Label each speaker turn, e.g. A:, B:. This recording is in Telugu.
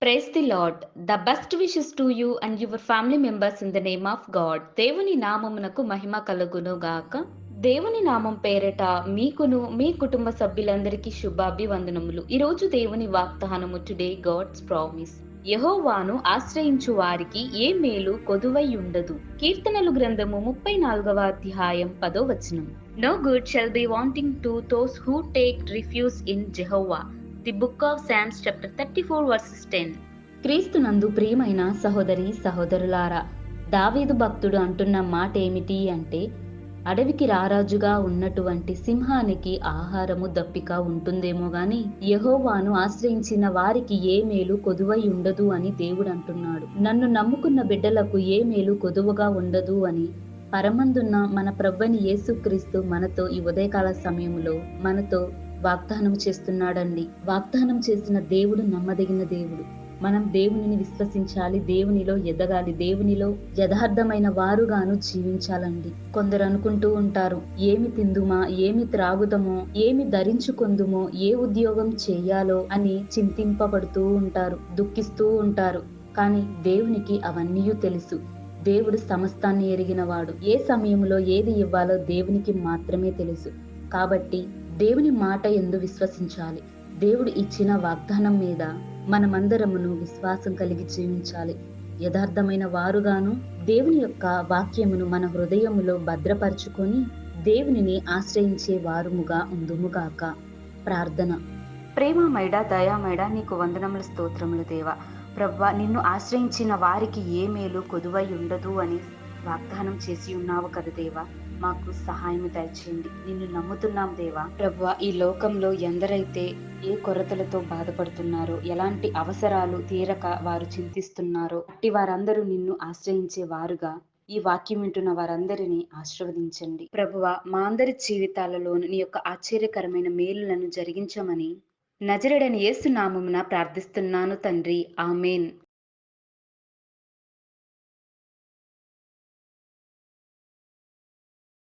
A: Praise the Lord. The best wishes to you and your family members in the name of God. దేవుని నామమునకు మహిమ కలుగును గాక. దేవుని నామం పేరట మీకును మీ కుటుంబ సభ్యులందరికీ శుభాభివందనములు. ఈరోజు దేవుని వాగ్దానము టుడే గాడ్స్ ప్రామిస్. యెహోవాను ఆశ్రయించు వారికి ఏ మేలు కొదువై ఉండదు. కీర్తనలు గ్రంథము 34వ అధ్యాయం 10వ వచనం. No good shall be wanting to those who take refuge in Jehovah. The book of Psalms chapter 34 verses 10. క్రీస్తునందు ప్రియమైన సహోదరి సహోదరులారా, దావీదు భక్తుడు అంటున్న మాట ఏమిటి అంటే, అడవికి రారాజుగా ఉన్నటువంటి సింహానికి ఆహారము దప్పిక ఉంటుందేమో గాని యెహోవాను ఆశ్రయించిన వారికి ఏ మేలు కొదువై ఉండదు అని దేవుడు అంటున్నాడు. నన్ను నమ్ముకున్న బిడ్డలకు ఏ మేలు కొదువగా ఉండదు అని పరమందున్న మన ప్రభువైన యేసుక్రీస్తు మనతో ఈ ఉదయకాల సమయంలో మనతో వాగ్దానం చేస్తున్నాడండి. వాగ్దానం చేసిన దేవుడు నమ్మదగిన దేవుడు. మనం దేవునిని విశ్వసించాలి, దేవునిలో ఎదగాలి, దేవునిలో యథార్థమైన వారుగాను జీవించాలండి. కొందరు అనుకుంటూ ఉంటారు, ఏమి తిందుమా, ఏమి త్రాగుదమో, ఏమి ధరించుకొందుమో, ఏ ఉద్యోగం చేయాలో అని చింతింపబడుతూ ఉంటారు, దుఃఖిస్తూ ఉంటారు. కానీ దేవునికి అవన్నీ తెలుసు. దేవుడు సమస్తాన్ని ఎరిగినవాడు. ఏ సమయంలో ఏది ఇవ్వాలో దేవునికి మాత్రమే తెలుసు. కాబట్టి దేవుని మాట యందు విశ్వసించాలి. దేవుడు ఇచ్చిన వాగ్దానం మీద మనమందరమును విశ్వాసం కలిగి జీవించాలి. యథార్థమైన వారుగాను దేవుని యొక్క వాక్యమును మన హృదయములో భద్రపరుచుకొని దేవునిని ఆశ్రయించే వారుముగా ఉందుముగాక. ప్రార్థన. ప్రేమమైడ దయామైడ నీకు వందనములు స్తోత్రములు దేవా. ప్రభువా, నిన్ను ఆశ్రయించిన వారికి ఏ మేలు కొదువై ఉండదు అని వాగ్దానం చేసి ఉన్నావు కదా దేవా. మాకు సహాయం దయచేయండి. నిన్ను నమ్ముతున్నాం దేవా. ప్రభువా, ఈ లోకంలో ఎందరైతే ఏ కొరతలతో బాధపడుతున్నారో, ఎలాంటి అవసరాలు తీరక వారు చింతిస్తున్నారో, అట్టి వారందరూ నిన్ను ఆశ్రయించే వారుగా ఈ వాక్యం వింటున్న వారందరినీ ఆశీర్వదించండి. ప్రభువా, మా అందరి జీవితాలలో నీ యొక్క ఆశ్చర్యకరమైన మేలులను జరిగించమని నజరేయుడైన యేసు నామమున ప్రార్థిస్తున్నాను తండ్రి. ఆమేన్.